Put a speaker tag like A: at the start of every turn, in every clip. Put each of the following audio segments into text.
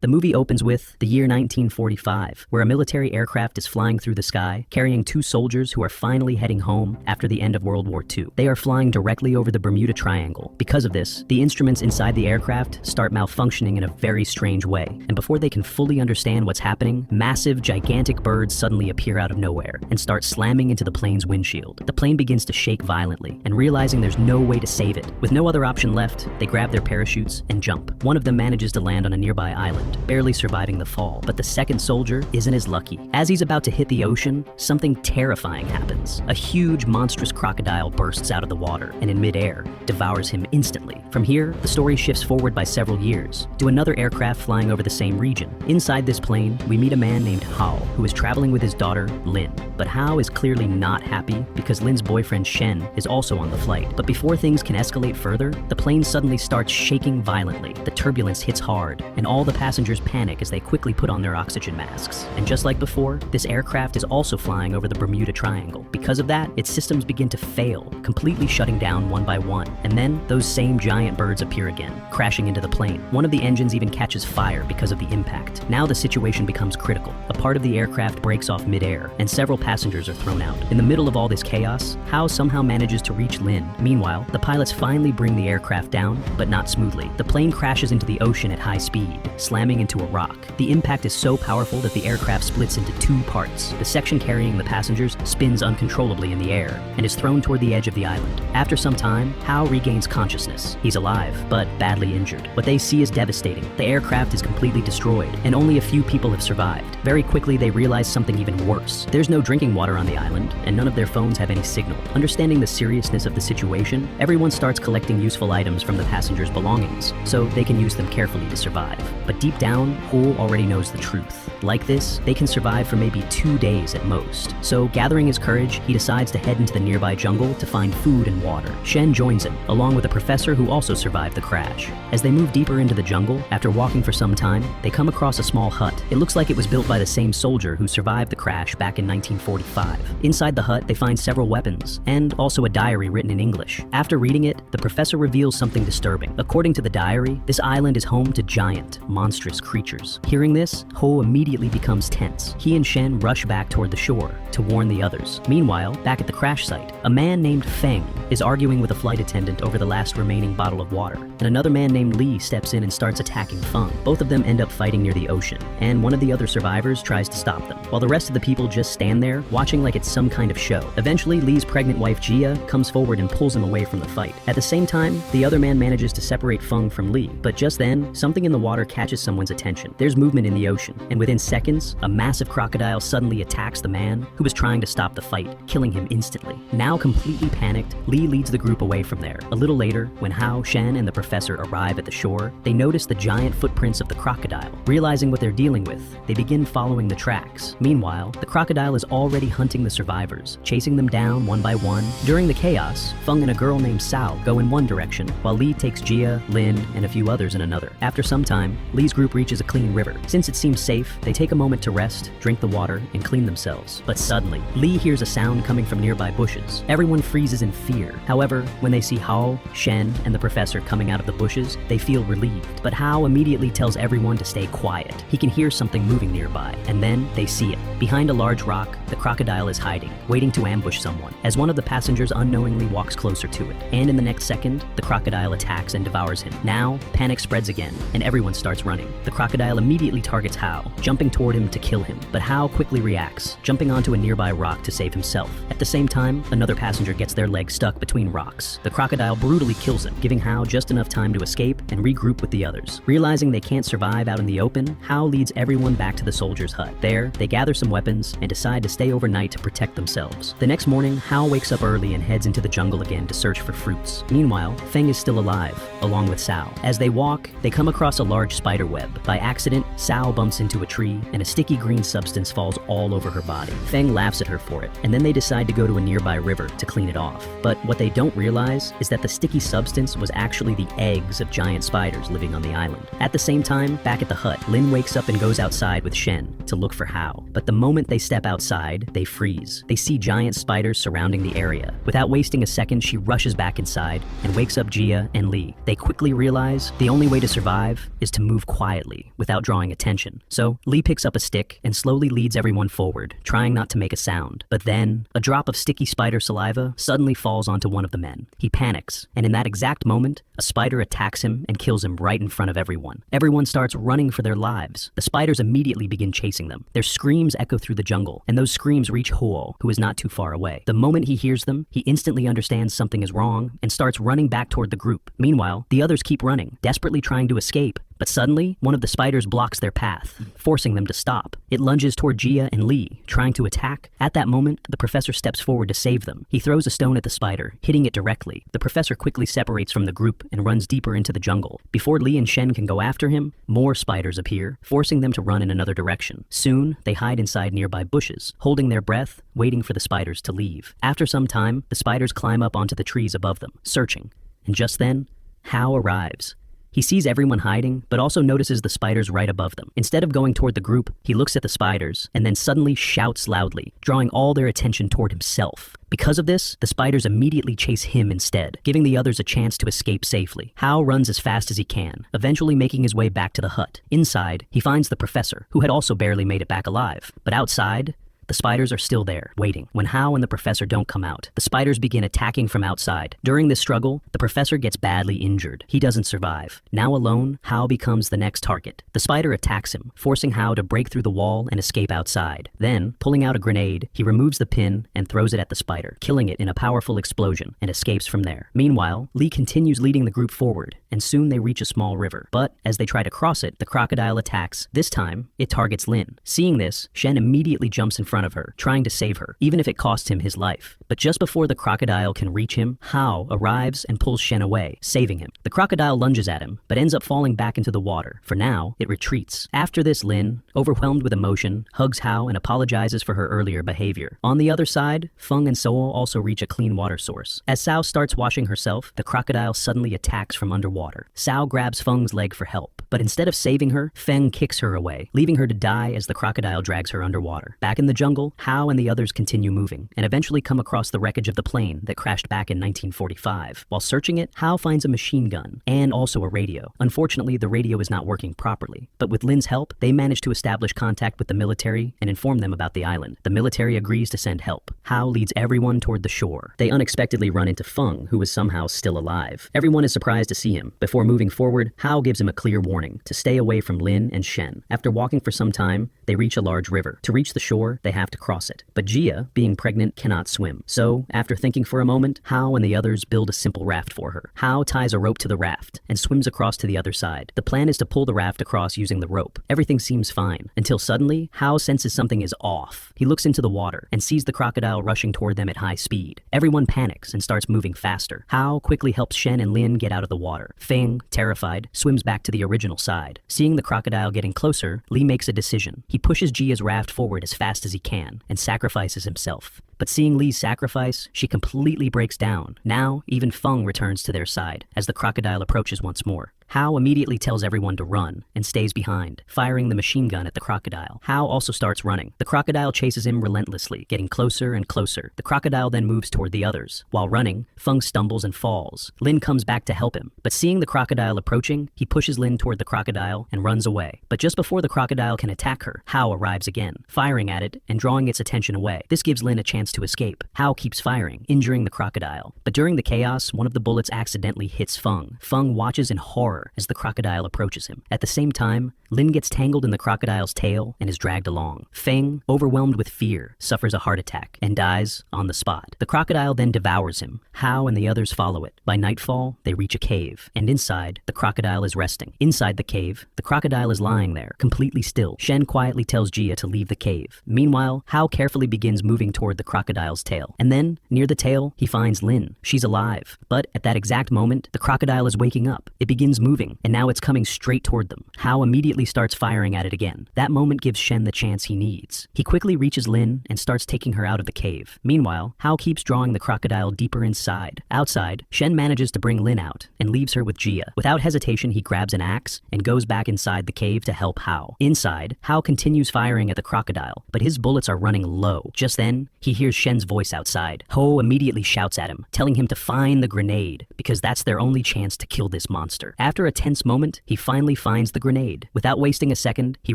A: The movie opens with the year 1945, where a military aircraft is flying through the sky, carrying two soldiers who are finally heading home after the end of World War II. They are flying directly over the Bermuda Triangle. Because of this, the instruments inside the aircraft start malfunctioning in a very strange way, and before they can fully understand what's happening, massive, gigantic birds suddenly appear out of nowhere and start slamming into the plane's windshield. The plane begins to shake violently, and realizing there's no way to save it, with no other option left, they grab their parachutes and jump. One of them manages to land on a nearby island, barely surviving the fall, but the second soldier isn't as lucky. As he's about to hit the ocean, something terrifying happens. A huge, monstrous crocodile bursts out of the water and in midair devours him instantly. From here, the story shifts forward by several years to another aircraft flying over the same region. Inside this plane, we meet a man named Hao, who is traveling with his daughter, Lin. But Hao is clearly not happy because Lin's boyfriend, Shen, is also on the flight. But before things can escalate further, the plane suddenly starts shaking violently. The turbulence hits hard, and all the passengers panic as they quickly put on their oxygen masks. And just like before, this aircraft is also flying over the Bermuda Triangle. Because of that, its systems begin to fail, completely shutting down one by one. And then, those same giant birds appear again, crashing into the plane. One of the engines even catches fire because of the impact. Now the situation becomes critical. A part of the aircraft breaks off midair, and several passengers are thrown out. In the middle of all this chaos, Hao somehow manages to reach Lin. Meanwhile, the pilots finally bring the aircraft down, but not smoothly. The plane crashes into the ocean at high speed, slamming into a rock. The impact is so powerful that the aircraft splits into two parts. The section carrying the passengers spins uncontrollably in the air and is thrown toward the edge of the island. After some time, Hao regains consciousness. He's alive, but badly injured. What they see is devastating. The aircraft is completely destroyed, and only a few people have survived. Very quickly, they realize something even worse. There's no drinking water on the island, and none of their phones have any signal. Understanding the seriousness of the situation, everyone starts collecting useful items from the passengers' belongings, so they can use them carefully to survive. But deep down, Ho already knows the truth. Like this, they can survive for maybe 2 days at most. So, gathering his courage, he decides to head into the nearby jungle to find food and water. Shen joins him, along with a professor who also survived the crash. As they move deeper into the jungle, after walking for some time, they come across a small hut. It looks like it was built by the same soldier who survived the crash back in 1945. Inside the hut, they find several weapons, and also a diary written in English. After reading it, the professor reveals something disturbing. According to the diary, this island is home to giant, monstrous creatures. Hearing this, Ho immediately becomes tense. He and Shen rush back toward the shore to warn the others. Meanwhile, back at the crash site, a man named Feng is arguing with a flight attendant over the last remaining bottle of water, and another man named Li steps in and starts attacking Feng. Both of them end up fighting near the ocean, and one of the other survivors tries to stop them, while the rest of the people just stand there, watching like it's some kind of show. Eventually, Li's pregnant wife Jia comes forward and pulls him away from the fight. At the same time, the other man manages to separate Feng from Li, but just then, something in the water catches someone's attention. There's movement in the ocean, and within seconds, a massive crocodile suddenly attacks the man who was trying to stop the fight, killing him instantly. Now completely panicked, Li leads the group away from there. A little later, when Hao, Shen, and the professor arrive at the shore, they notice the giant footprints of the crocodile. Realizing what they're dealing with, they begin following the tracks. Meanwhile, the crocodile is already hunting the survivors, chasing them down one by one. During the chaos, Feng and a girl named Sao go in one direction, while Li takes Jia, Lin, and a few others in another. After some time, Li's group reaches a clean river. Since it seems safe, they take a moment to rest, drink the water, and clean themselves. But suddenly, Li hears a sound coming from nearby bushes. Everyone freezes in fear. However, when they see Hao, Shen, and the professor coming out of the bushes, they feel relieved. But Hao immediately tells everyone to stay quiet. He can hear something moving nearby, and then they see it. Behind a large rock, the crocodile is hiding, waiting to ambush someone, as one of the passengers unknowingly walks closer to it. And in the next second, the crocodile attacks and devours him. Now, panic spreads again, and everyone starts running. The crocodile immediately targets Hao, jumping toward him to kill him. But Hao quickly reacts, jumping onto a nearby rock to save himself. At the same time, another passenger gets their leg stuck between rocks. The crocodile brutally kills him, giving Hao just enough time to escape and regroup with the others. Realizing they can't survive out in the open, Hao leads everyone back to the soldier's hut. There, they gather some weapons and decide to stay overnight to protect themselves. The next morning, Hao wakes up early and heads into the jungle again to search for fruits. Meanwhile, Feng is still alive, along with Sao. As they walk, they come across a large spider web. By accident, Sao bumps into a tree, and a sticky green substance falls all over her body. Feng laughs at her for it, and then they decide to go to a nearby river to clean it off. But what they don't realize is that the sticky substance was actually the eggs of giant spiders living on the island. At the same time, back at the hut, Lin wakes up and goes outside with Shen to look for Hao. But the moment they step outside, they freeze. They see giant spiders surrounding the area. Without wasting a second, she rushes back inside and wakes up Jia and Li. They quickly realize the only way to survive is to move quietly quietly, without drawing attention. So Lee picks up a stick and slowly leads everyone forward, trying not to make a sound. But then, a drop of sticky spider saliva suddenly falls onto one of the men. He panics, and in that exact moment, a spider attacks him and kills him right in front of everyone. Everyone starts running for their lives. The spiders immediately begin chasing them. Their screams echo through the jungle, and those screams reach Huo, who is not too far away. The moment he hears them, he instantly understands something is wrong and starts running back toward the group. Meanwhile, the others keep running, desperately trying to escape. But suddenly, one of the spiders blocks their path, forcing them to stop. It lunges toward Jia and Lee, trying to attack. At that moment, the professor steps forward to save them. He throws a stone at the spider, hitting it directly. The professor quickly separates from the group and runs deeper into the jungle. Before Lee and Shen can go after him, more spiders appear, forcing them to run in another direction. Soon, they hide inside nearby bushes, holding their breath, waiting for the spiders to leave. After some time, the spiders climb up onto the trees above them, searching. And just then, Hao arrives. He sees everyone hiding, but also notices the spiders right above them. Instead of going toward the group, he looks at the spiders and then suddenly shouts loudly, drawing all their attention toward himself. Because of this, the spiders immediately chase him instead, giving the others a chance to escape safely. Hao runs as fast as he can, eventually making his way back to the hut. Inside, he finds the professor, who had also barely made it back alive. But outside, the spiders are still there, waiting. When Hao and the professor don't come out, the spiders begin attacking from outside. During this struggle, the professor gets badly injured. He doesn't survive. Now alone, Hao becomes the next target. The spider attacks him, forcing Hao to break through the wall and escape outside. Then, pulling out a grenade, he removes the pin and throws it at the spider, killing it in a powerful explosion, and escapes from there. Meanwhile, Lee continues leading the group forward, and soon they reach a small river. But as they try to cross it, the crocodile attacks. This time, it targets Lin. Seeing this, Shen immediately jumps in front of her, trying to save her, even if it costs him his life. But just before the crocodile can reach him, Hao arrives and pulls Shen away, saving him. The crocodile lunges at him, but ends up falling back into the water. For now, it retreats. After this, Lin, overwhelmed with emotion, hugs Hao and apologizes for her earlier behavior. On the other side, Feng and Soul also reach a clean water source. As Sao starts washing herself, the crocodile suddenly attacks from underwater. Sao grabs Feng's leg for help, but instead of saving her, Feng kicks her away, leaving her to die as the crocodile drags her underwater. Back in the jungle, Hao and the others continue moving, and eventually come across the wreckage of the plane that crashed back in 1945. While searching it, Hao finds a machine gun, and also a radio. Unfortunately, the radio is not working properly, but with Lin's help, they manage to establish contact with the military and inform them about the island. The military agrees to send help. Hao leads everyone toward the shore. They unexpectedly run into Feng, who is somehow still alive. Everyone is surprised to see him. Before moving forward, Hao gives him a clear warning to stay away from Lin and Shen. After walking for some time, they reach a large river. To reach the shore, they have to cross it. But Jia, being pregnant, cannot swim. So, after thinking for a moment, Hao and the others build a simple raft for her. Hao ties a rope to the raft and swims across to the other side. The plan is to pull the raft across using the rope. Everything seems fine, until suddenly, Hao senses something is off. He looks into the water and sees the crocodile rushing toward them at high speed. Everyone panics and starts moving faster. Hao quickly helps Shen and Lin get out of the water. Feng, terrified, swims back to the original side. Seeing the crocodile getting closer, Lee makes a decision. He pushes Jia's raft forward as fast as he can and sacrifices himself. But seeing Lee's sacrifice, she completely breaks down. Now, even Feng returns to their side as the crocodile approaches once more. Hao immediately tells everyone to run and stays behind, firing the machine gun at the crocodile. Hao also starts running. The crocodile chases him relentlessly, getting closer and closer. The crocodile then moves toward the others. While running, Feng stumbles and falls. Lin comes back to help him, but seeing the crocodile approaching, he pushes Lin toward the crocodile and runs away. But just before the crocodile can attack her, Hao arrives again, firing at it and drawing its attention away. This gives Lin a chance to escape. Hao keeps firing, injuring the crocodile. But during the chaos, one of the bullets accidentally hits Feng. Feng watches in horror as the crocodile approaches him. At the same time, Lin gets tangled in the crocodile's tail and is dragged along. Feng, overwhelmed with fear, suffers a heart attack and dies on the spot. The crocodile then devours him. Hao and the others follow it. By nightfall, they reach a cave, and inside, the crocodile is resting. Inside the cave, the crocodile is lying there, completely still. Shen quietly tells Jia to leave the cave. Meanwhile, Hao carefully begins moving toward the crocodile's tail. And then, near the tail, he finds Lin. She's alive. But at that exact moment, the crocodile is waking up. It begins moving, and now it's coming straight toward them. Hao immediately immediately starts firing at it again. That moment gives Shen the chance he needs. He quickly reaches Lin and starts taking her out of the cave. Meanwhile, Hao keeps drawing the crocodile deeper inside. Outside, Shen manages to bring Lin out and leaves her with Jia. Without hesitation, he grabs an axe and goes back inside the cave to help Hao. Inside, Hao continues firing at the crocodile, but his bullets are running low. Just then, he hears Shen's voice outside. Ho immediately shouts at him, telling him to find the grenade, because that's their only chance to kill this monster. After a tense moment, he finally finds the grenade. Without wasting a second, he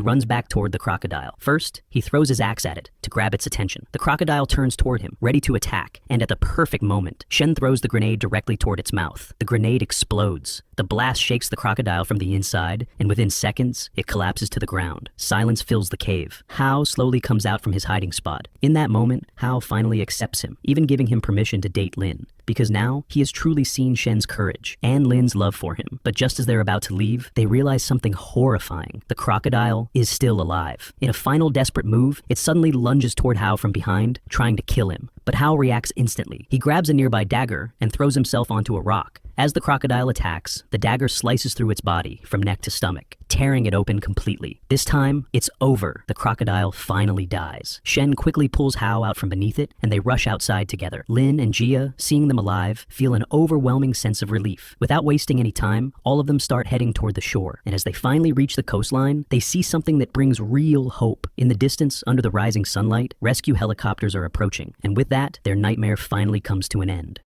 A: runs back toward the crocodile. First, he throws his axe at it to grab its attention. The crocodile turns toward him, ready to attack, and at the perfect moment, Shen throws the grenade directly toward its mouth. The grenade explodes. The blast shakes the crocodile from the inside, and within seconds, it collapses to the ground. Silence fills the cave. Hao slowly comes out from his hiding spot. In that moment, Hao finally accepts him, even giving him permission to date Lin, because now he has truly seen Shen's courage and Lin's love for him. But just as they're about to leave, they realize something horrifying. The crocodile is still alive. In a final desperate move, it suddenly lunges toward Hao from behind, trying to kill him. But Hao reacts instantly. He grabs a nearby dagger and throws himself onto a rock. As the crocodile attacks, the dagger slices through its body from neck to stomach, tearing it open completely. This time, it's over. The crocodile finally dies. Shen quickly pulls Hao out from beneath it, and they rush outside together. Lin and Jia, seeing them alive, feel an overwhelming sense of relief. Without wasting any time, all of them start heading toward the shore. And as they finally reach the coastline, they see something that brings real hope. In the distance, under the rising sunlight, rescue helicopters are approaching. And with that, their nightmare finally comes to an end.